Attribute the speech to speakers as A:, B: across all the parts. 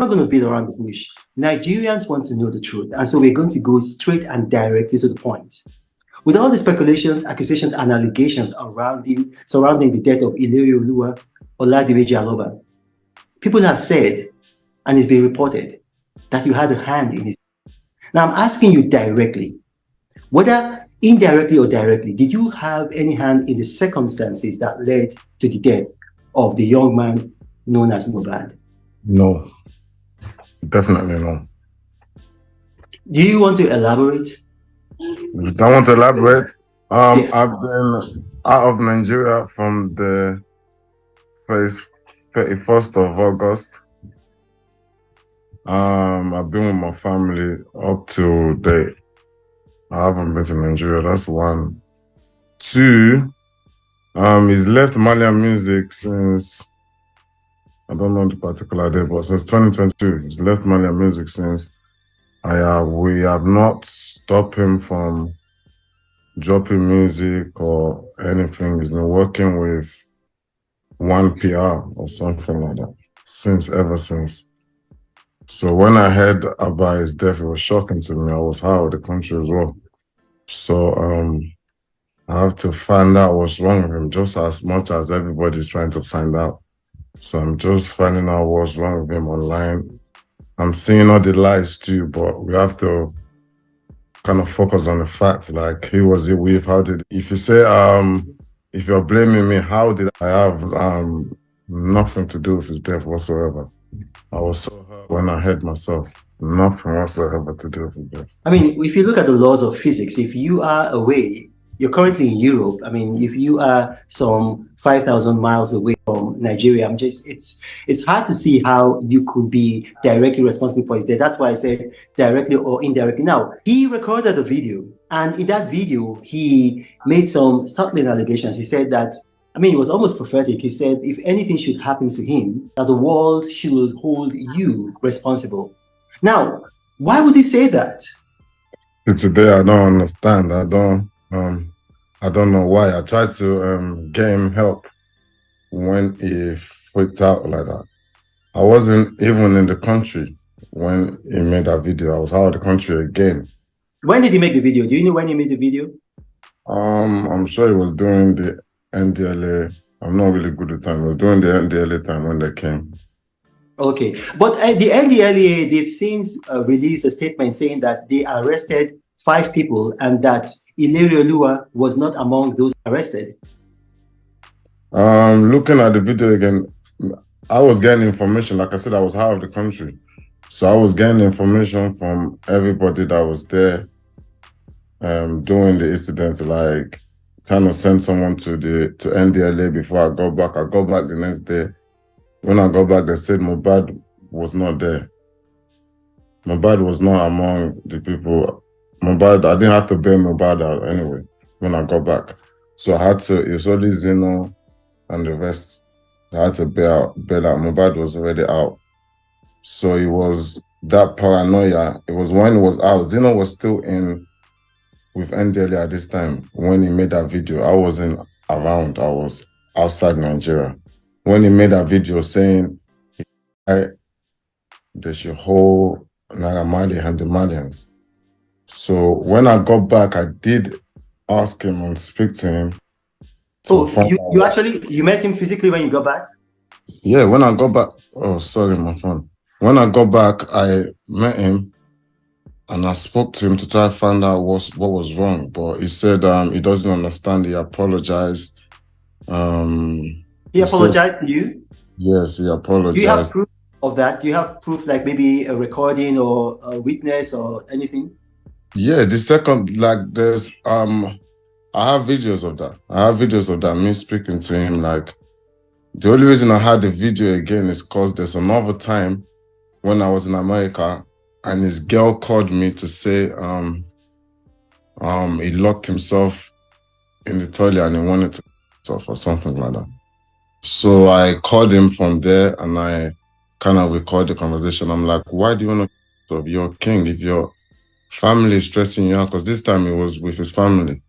A: not going to beat around the bush. Nigerians want to know the truth, and so we're going to go straight and directly to the point. With all the speculations, accusations, and allegations surrounding the death of Ilerioluwa Oladimeji Aloba, people have said, and it's been reported, that you had a hand in it. Now, I'm asking you directly, whether indirectly or directly, did you have any hand in the circumstances that led to the death of the young man known as Mohbad?
B: No, definitely no.
A: Do you want to elaborate?
B: I want to elaborate. I've been out of Nigeria from the 31st of August. I've been with my family up to date. I haven't been to Nigeria. That's one. Two, he's left Malian music since, I don't know the particular day, but since 2022. He's left Malian music since. We have not stopped him from dropping music or anything. He's been working with one PR or something like that ever since. So when I heard about his death, it was shocking to me. I was out of the country as well. So I have to find out what's wrong with him just as much as everybody's trying to find out. So I'm just finding out what's wrong with him online. I'm seeing all the lies too, but we have to kind of focus on the fact, like, who was it with? If you say, if you're blaming me, how did I have nothing to do with his death whatsoever? I was so hurt when I heard myself. Nothing whatsoever to do with his death.
A: I mean, if you look at the laws of physics, if you are away, you're currently in Europe. I mean, if you are some 5,000 miles away from Nigeria, it's hard to see how you could be directly responsible for his death. That's why I said directly or indirectly. Now, he recorded a video, and in that video, he made some startling allegations. He said that, I mean, it was almost prophetic. He said, if anything should happen to him, that the world should hold you responsible. Now, why would he say that?
B: Today, I don't understand. I don't know why. I tried to get him help when he freaked out like that. I wasn't even in the country when he made that video. I was out of the country again.
A: When did he make the video? Do you know when he made the video?
B: I'm sure he was doing the NDLA. I'm not really good at time. He was doing the NDLA time when they came.
A: Okay, but the NDLA, they've since released a statement saying that they arrested 5 people and that Ilerioluwa was not among those arrested.
B: Looking at the video again, I was getting information. Like I said, I was out of the country. So I was getting information from everybody that was there doing the incident, like trying to send someone to NDLA before I got back. I got back the next day. When I got back, they said Mohbad was not there. Mohbad was not among the people. Mohbad, I didn't have to bail Mohbad out anyway when I got back. So I had to, it was only Zeno and the rest. I had to bail out. Mohbad was already out. So it was that paranoia. It was when it was out. Zeno was still in with NDLA at this time when he made that video. I wasn't around. I was outside Nigeria. When he made that video saying they should hold Naira Marley and the Malians. So when I got back, I did ask him and speak to him.
A: Oh, you met him physically when you got back?
B: Yeah, when I got back. Oh, sorry, my phone. When I got back, I met him and I spoke to him to try to find out what was wrong. But he said he doesn't understand. He apologized.
A: He apologized to you?
B: Yes, he apologized.
A: Do you have proof of that? Do you have proof, like maybe a recording or a witness or anything?
B: Yeah, the second, like, there's I have videos of that. I have videos of that, me speaking to him. Like, the only reason I had the video again is because there's another time when I was in America and his girl called me to say he locked himself in the toilet and he wanted to himself or something like that. So I called him from there and I kind of recorded the conversation. I'm like, why do you want to you're king if your family is stressing you out? Because this time he was with his family.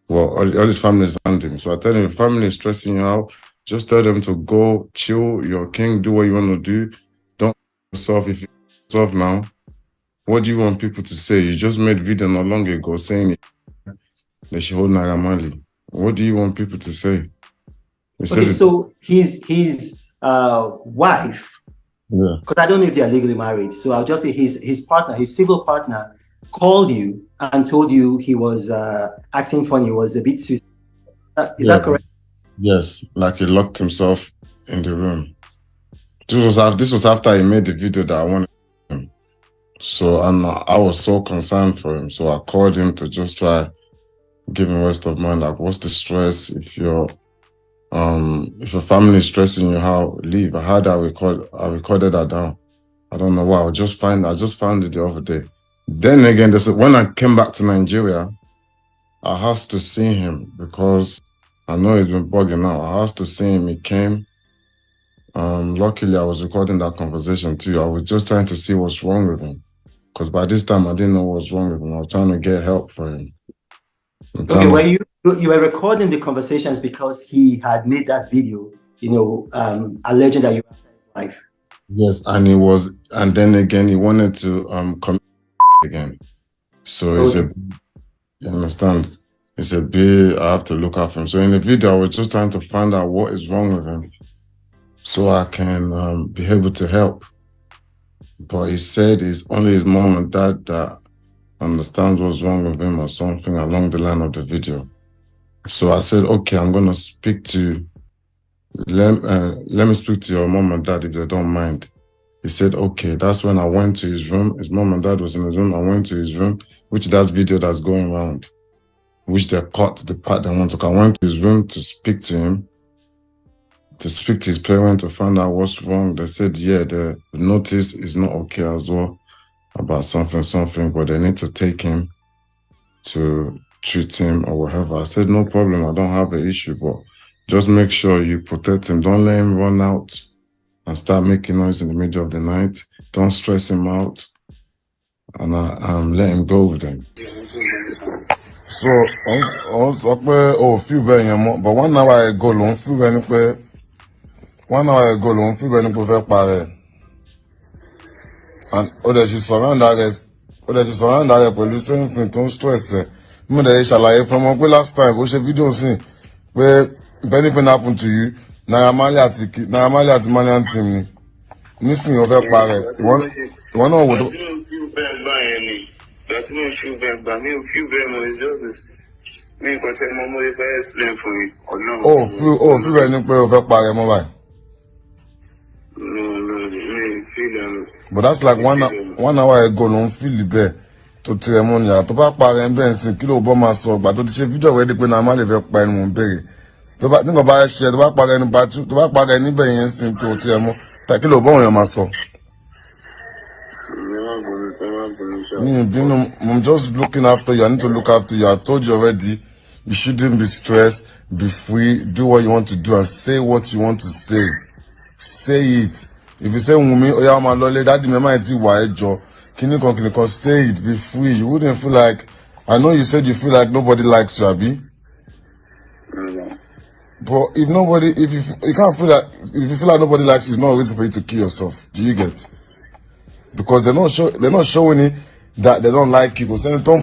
B: Well, all his family is around him. So I tell him, if family is stressing you out, just tell them to go chill, you're king, do what you want to do. Don't yourself, if you yourself now, what do you want people to say? You just made video not long ago saying they should hold Naira Marley. What do you want people to say?
A: Okay, so his wife,
B: yeah,
A: because I don't know if they are legally married, so I'll just say his partner, his civil partner, called you and told you he was acting funny, was a bit suicidal. Is that correct?
B: Yes, like he locked himself in the room. This was after he made the video that I wanted him. So I was so concerned for him. So I called him to just try give him rest of mind. Like, what's the stress? If your family is stressing you, how leave? I had that I recorded that down. I don't know why. I just found it the other day. Then again, when I came back to Nigeria, I asked to see him because I know he's been bugging out. I asked to see him. He came. Luckily, I was recording that conversation too. I was just trying to see what's wrong with him. Because by this time, I didn't know what's wrong with him. I was trying to get help for him.
A: Okay, well, you were recording the conversations because he had made that video, alleging that you were his wife.
B: Yes, and then again, he wanted to come again. So
A: Okay.
B: you understand? It's a bit, I have to look after him. So in the video, I was just trying to find out what is wrong with him so I can be able to help. But he said it's only his mom and dad that understands what's wrong with him or something along the line of the video. So I said, okay, I'm going to speak to, let me speak to your mom and dad if they don't mind. He said, okay. That's when I went to his room. His mom and dad was in his room. I went to his room, which that's video that's going around, which they cut the part they want to. I went to his room to speak to him, to speak to his parents to find out what's wrong. They said, yeah, the notice is not okay as well about something, but they need to take him to treat him or whatever. I said, no problem. I don't have an issue, but just make sure you protect him. Don't let him run out and start making noise in the middle of the night. Don't stress him out, and let him go with them. So, feel very but 1 hour ago, long feel very 1 hour ago, long feel very pare. And she surround that police saying don't stress. Me shall I from last time, we video see where if anything happened to you, Naira Marley at Malian team. Missing over pare. One know what. That's no feel bad, but me feel bad is just this. Me can tell my mother if I explain for you or no. Feel any play over pare mobile. No, feel. But that's like 1 hour ago, no feel the bear to ceremony. To back pare and benson, kilo bomber so, but to the video where they put normally very fine one berry. To back think about share, to back pare and battery, to back pare any berry and sim to ceremony. Takilo bomber muscle. I'm just looking after you. I need to look after you. I told you already. You shouldn't be stressed. Be free. Do what you want to do and say what you want to say. Say it. If you say Wumi, oh yeah, my lolly, that the might be why Joe. Can you say it? Be free. You wouldn't feel like. I know you said you feel like nobody likes you, Abi. But if you can't feel like, if you feel like nobody likes you, it's not a reason for you to kill yourself. Do you get? Because they're not showing it that they don't like you. Because don't